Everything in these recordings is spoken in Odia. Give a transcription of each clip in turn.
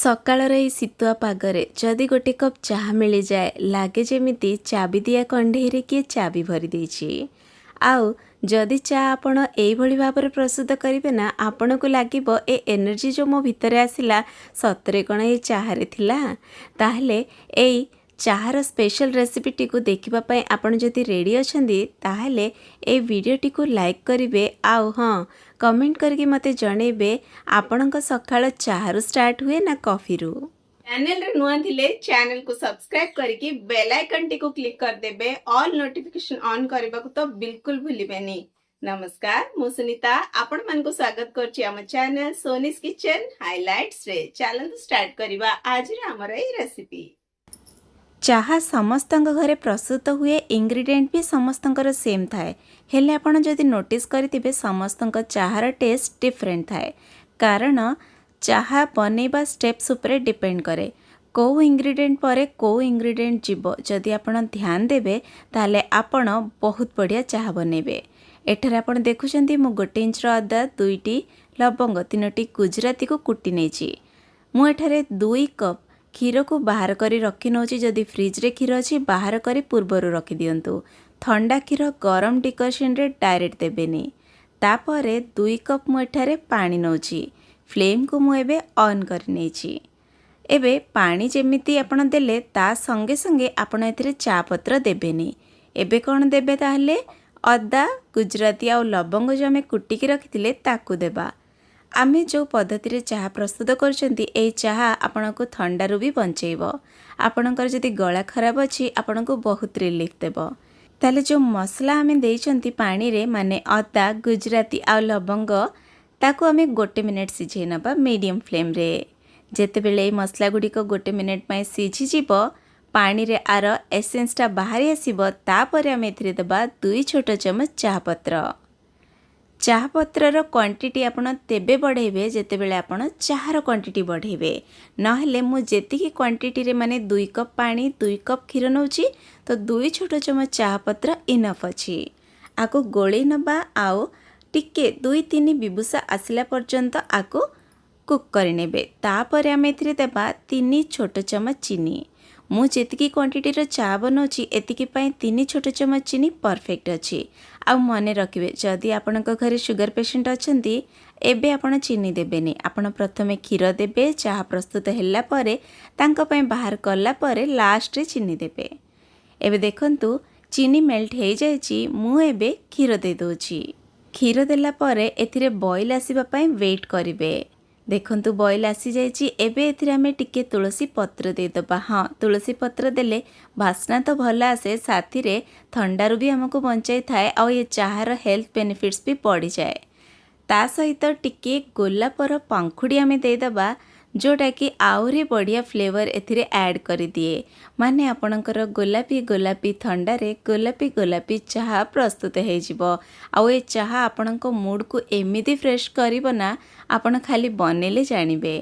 ସକାଳର ଏଇ ଶୀତୁଆ ପାଗରେ ଯଦି ଗୋଟେ କପ୍ ଚାହା ମିଳିଯାଏ ଲାଗେ ଯେମିତି ଚାବି ଦିଆ କଣ୍ଢେଇରେ କିଏ ଚାବି ଭରି ଦେଇଛି। ଆଉ ଯଦି ଚା ଆପଣ ଏଇଭଳି ଭାବରେ ପ୍ରସ୍ତୁତ କରିବେ ନା ଆପଣଙ୍କୁ ଲାଗିବ ଏ ଏନର୍ଜି ଯେଉଁ ମୋ ଭିତରେ ଆସିଲା ସତରେ କ'ଣ ଏଇ ଚାହାରେ ଥିଲା। ତାହେଲେ ଏଇ ଚାହାର ସ୍ପେଶାଲ ରେସିପିଟିକୁ ଦେଖିବା ପାଇଁ ଆପଣ ଯଦି ରେଡ଼ି ଅଛନ୍ତି ତାହେଲେ ଏଇ ଭିଡ଼ିଓଟିକୁ ଲାଇକ୍ କରିବେ ଆଉ ହଁ କମେଣ୍ଟ କରିକି ମୋତେ ଜଣେଇବେ ଆପଣଙ୍କ ସକାଳ ଚାହାରୁ ଷ୍ଟାର୍ଟ ହୁଏ ନା କଫିରୁ। ଚ୍ୟାନେଲରେ ନୂଆ ଥିଲେ ଚ୍ୟାନେଲକୁ ସବସ୍କ୍ରାଇବ କରିକି ବେଲ୍ ଆଇକନଟିକୁ କ୍ଲିକ୍ କରିଦେବେ। ଅଲ୍ ନୋଟିଫିକେସନ ଅନ୍ କରିବାକୁ ତ ବିଲକୁଲ ଭୁଲିବେନି। ନମସ୍କାର, ମୁଁ ସୁନିତା ଆପଣମାନଙ୍କୁ ସ୍ୱାଗତ କରୁଛି ଆମ ଚ୍ୟାନେଲ ସୋନିସ୍ କିଚେନ ହାଇଲାଇଟ୍ସରେ। ଚାଲନ୍ତୁ ଷ୍ଟାର୍ଟ କରିବା ଆଜିର ଆମର ଏଇ ରେସିପି। ଚାହା ସମସ୍ତଙ୍କ ଘରେ ପ୍ରସ୍ତୁତ ହୁଏ, ଇନଗ୍ରିଡିଏଣ୍ଟ ବି ସମସ୍ତଙ୍କର ସେମ୍ ଥାଏ। ହେଲେ ଆପଣ ଯଦି ନୋଟିସ୍ କରିଥିବେ ସମସ୍ତଙ୍କ ଚାହାର ଟେଷ୍ଟ ଡିଫରେଣ୍ଟ ଥାଏ। କାରଣ ଚାହା ବନେଇବା ଷ୍ଟେପ୍ସ ଉପରେ ଡିପେଣ୍ଡ କରେ। କେଉଁ ଇନଗ୍ରିଡିଏଣ୍ଟ ପରେ କେଉଁ ଇନଗ୍ରିଡିଏଣ୍ଟ ଯିବ ଯଦି ଆପଣ ଧ୍ୟାନ ଦେବେ ତାହେଲେ ଆପଣ ବହୁତ ବଢ଼ିଆ ଚାହା ବନେଇବେ। ଏଠାରେ ଆପଣ ଦେଖୁଛନ୍ତି ମୁଁ 1 ଇଞ୍ଚର ଅଦା, 2ଟି ଲବଙ୍ଗ, 3ଟି ଗୁଜୁରାତିକୁ କୁଟି ନେଇଛି। ମୁଁ ଏଠାରେ 2 କପ୍ କ୍ଷୀରକୁ ବାହାର କରି ରଖି ନେଉଛି। ଯଦି ଫ୍ରିଜରେ କ୍ଷୀର ଅଛି ବାହାର କରି ପୂର୍ବରୁ ରଖିଦିଅନ୍ତୁ। ଥଣ୍ଡା କ୍ଷୀର ଗରମ ଡିକସନରେ ଡାଇରେକ୍ଟ ଦେବେନି। ତାପରେ 2 କପ୍ ମୁଁ ଏଠାରେ ପାଣି ନେଉଛି। ଫ୍ଲେମ୍କୁ ମୁଁ ଏବେ ଅନ୍ କରି ନେଇଛି। ଏବେ ପାଣି ଯେମିତି ଆପଣ ଦେଲେ ତା ସଙ୍ଗେ ସଙ୍ଗେ ଆପଣ ଏଥିରେ ଚା ପତ୍ର ଦେବେନି। ଏବେ କ'ଣ ଦେବେ ତାହେଲେ ଅଦା, ଗୁଜୁରାତି ଆଉ ଲବଙ୍ଗ ଯେଉଁ ଆମେ କୁଟିକି ରଖିଥିଲେ ତାକୁ ଦେବା। ଆମେ ଯେଉଁ ପଦ୍ଧତିରେ ଚାହା ପ୍ରସ୍ତୁତ କରୁଛନ୍ତି ଏଇ ଚାହା ଆପଣଙ୍କୁ ଥଣ୍ଡାରୁ ବି ବଞ୍ଚେଇବ। ଆପଣଙ୍କର ଯଦି ଗଳା ଖରାପ ଅଛି ଆପଣଙ୍କୁ ବହୁତ ରିଲିଫ୍ ଦେବ। ତାହେଲେ ଯେଉଁ ମସଲା ଆମେ ଦେଇଛନ୍ତି ପାଣିରେ ମାନେ ଅଦା, ଗୁଜୁରାତି ଆଉ ଲବଙ୍ଗ ତାକୁ ଆମେ 1 ମିନିଟ୍ ସିଝେଇ ନେବା ମିଡ଼ିୟମ୍ ଫ୍ଲେମ୍ରେ। ଯେତେବେଳେ ଏଇ ମସଲା ଗୁଡ଼ିକ 1 ମିନିଟ୍ ପାଇଁ ସିଝିଯିବ ପାଣିରେ ଆର ଏସେନ୍ସଟା ବାହାରି ଆସିବ ତାପରେ ଆମେ ଏଥିରେ ଦେବା 2 ଛୋଟ ଚାମଚ ଚାହା ପତ୍ର। ଚାହା ପତ୍ରର କ୍ୱାଣ୍ଟିଟି ଆପଣ ତେବେ ବଢ଼େଇବେ ଯେତେବେଳେ ଆପଣ ଚାହାର କ୍ୱାଣ୍ଟିଟି ବଢ଼େଇବେ। ନହେଲେ ମୁଁ ଯେତିକି କ୍ୱାଣ୍ଟିଟିରେ ମାନେ 2 କପ୍ ପାଣି 2 କପ୍ କ୍ଷୀର ନେଉଛି ତ 2 ଛୋଟ ଚାମଚ ଚାହା ପତ୍ର ଇନଫ୍ ଅଛି। ଆକୁ ଗୋଳେଇ ନେବା ଆଉ ଟିକେ 2-3 ବିବୁସା ଆସିଲା ପର୍ଯ୍ୟନ୍ତ ଆକୁ କୁକ୍ କରିନେବେ। ତାପରେ ଆମେ ଏଥିରେ ଦେବା 3 ଛୋଟ ଚାମଚ ଚିନି। ମୁଁ ଯେତିକି କ୍ୱାଣ୍ଟିଟିର ଚା ବନାଉଛି ଏତିକି ପାଇଁ 3 ଛୋଟ ଚାମଚ ଚିନି ପରଫେକ୍ଟ ଅଛି। ଆଉ ମନେ ରଖିବେ ଯଦି ଆପଣଙ୍କ ଘରେ ସୁଗାର ପେସେଣ୍ଟ ଅଛନ୍ତି ଏବେ ଆପଣ ଚିନି ଦେବେନି। ଆପଣ ପ୍ରଥମେ କ୍ଷୀର ଦେବେ, ଚାହା ପ୍ରସ୍ତୁତ ହେଲା ପରେ ତାଙ୍କ ପାଇଁ ବାହାର କଲା ପରେ ଲାଷ୍ଟରେ ଚିନି ଦେବେ। ଏବେ ଦେଖନ୍ତୁ ଚିନି ମେଲ୍ଟ ହେଇଯାଇଛି। ମୁଁ ଏବେ କ୍ଷୀର ଦେଇଦେଉଛି। କ୍ଷୀର ଦେଲା ପରେ ଏଥିରେ ବଏଲ୍ ଆସିବା ପାଇଁ ୱେଟ୍ କରିବେ। ଦେଖନ୍ତୁ ବଏଲ୍ ଆସିଯାଇଛି। ଏବେ ଏଥିରେ ଆମେ ଟିକେ ତୁଳସୀ ପତ୍ର ଦେଇଦେବା। ହଁ, ତୁଳସୀ ପତ୍ର ଦେଲେ ବାସ୍ନା ତ ଭଲ ଆସେ, ସାଥିରେ ଥଣ୍ଡାରୁ ବି ଆମକୁ ବଞ୍ଚାଇଥାଏ ଆଉ ଏ ଚାହାର ହେଲ୍ଥ ବେନିଫିଟ୍ସ ବି ବଢ଼ିଯାଏ। ତା ସହିତ ଟିକେ ଗୋଲାପର ପଙ୍ଖୁଡ଼ି ଆମେ ଦେଇଦେବା ଯେଉଁଟାକି ଆହୁରି ବଢ଼ିଆ ଫ୍ଲେଭର ଏଥିରେ ଆଡ଼୍ କରିଦିଏ। ମାନେ ଆପଣଙ୍କର ଗୋଲାପୀ ଗୋଲାପୀ ଥଣ୍ଡାରେ ଗୋଲାପୀ ଗୋଲାପୀ ଚାହା ପ୍ରସ୍ତୁତ ହେଇଯିବ। ଆଉ ଏ ଚାହା ଆପଣଙ୍କ ମୁଡ଼କୁ ଏମିତି ଫ୍ରେଶ୍ କରିବ ନା ଆପଣ ଖାଲି ବନେଇଲେ ଜାଣିବେ।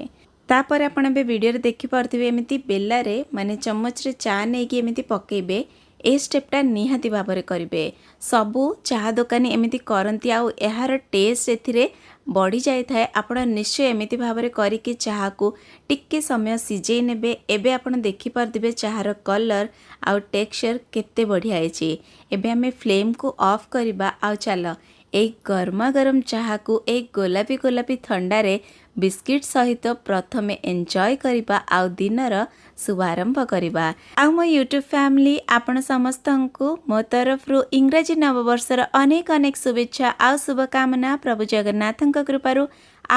ତାପରେ ଆପଣ ଏବେ ଭିଡ଼ିଓରେ ଦେଖିପାରୁଥିବେ ଏମିତି ବେଲାରେ ମାନେ ଚାମଚରେ ଚା ନେଇକି ଏମିତି ପକେଇବେ। ଏ ଷ୍ଟେପ୍ଟା ନିହାତି ଭାବରେ କରିବେ। ସବୁ ଚାହା ଦୋକାନୀ ଏମିତି କରନ୍ତି ଆଉ ଏହାର ଟେଷ୍ଟ ଏଥିରେ ବଢ଼ି ଯାଇଥାଏ। ଆପଣ ନିଶ୍ଚୟ ଏମିତି ଭାବରେ କରିକି ଚାହାକୁ ଟିକେ ସମୟ ସିଝେଇ ନେବେ। ଏବେ ଆପଣ ଦେଖିପାରୁଥିବେ ଚାହାର କଲର୍ ଆଉ ଟେକ୍ସଚର କେତେ ବଢ଼ିଆ ହେଇଛି। ଏବେ ଆମେ ଫ୍ଲେମ୍କୁ ଅଫ୍ କରିବା ଆଉ ଚାଲ ଏଇ ଗରମା ଗରମ ଚାହାକୁ ଏଇ ଗୋଲାପୀ ଗୋଲାପୀ ଥଣ୍ଡାରେ ବିସ୍କିଟ୍ ସହିତ ପ୍ରଥମେ ଏନ୍ଜୟ କରିବା ଆଉ ଦିନର ଶୁଭାରମ୍ଭ କରିବା। ଆଉ ମୋ ୟୁଟ୍ୟୁବ୍ ଫ୍ୟାମିଲି ଆପଣ ସମସ୍ତଙ୍କୁ ମୋ ତରଫରୁ ଇଂରାଜୀ ନବବର୍ଷର ଅନେକ ଅନେକ ଶୁଭେଚ୍ଛା ଆଉ ଶୁଭକାମନା। ପ୍ରଭୁ ଜଗନ୍ନାଥଙ୍କ କୃପାରୁ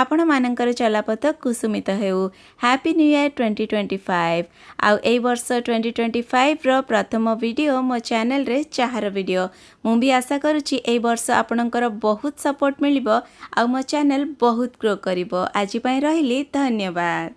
ଆପଣମାନଙ୍କର ଚଲାପଥ କୁସୁମିତ ହେଉ। Happy new year 2025। ଆଉ ଏଇ ବର୍ଷ 2025ର ପ୍ରଥମ ଭିଡ଼ିଓ ମୋ ଚ୍ୟାନେଲରେ ଚାହାର ଭିଡ଼ିଓ। ମୁଁ ବି ଆଶା କରୁଛି ଏଇ ବର୍ଷ ଆପଣଙ୍କର ବହୁତ ସପୋର୍ଟ ମିଳିବ ଆଉ ମୋ ଚ୍ୟାନେଲ ବହୁତ ଗ୍ରୋ କରିବ। ଆଜି ପାଇଁ ରହିଲି, ଧନ୍ୟବାଦ।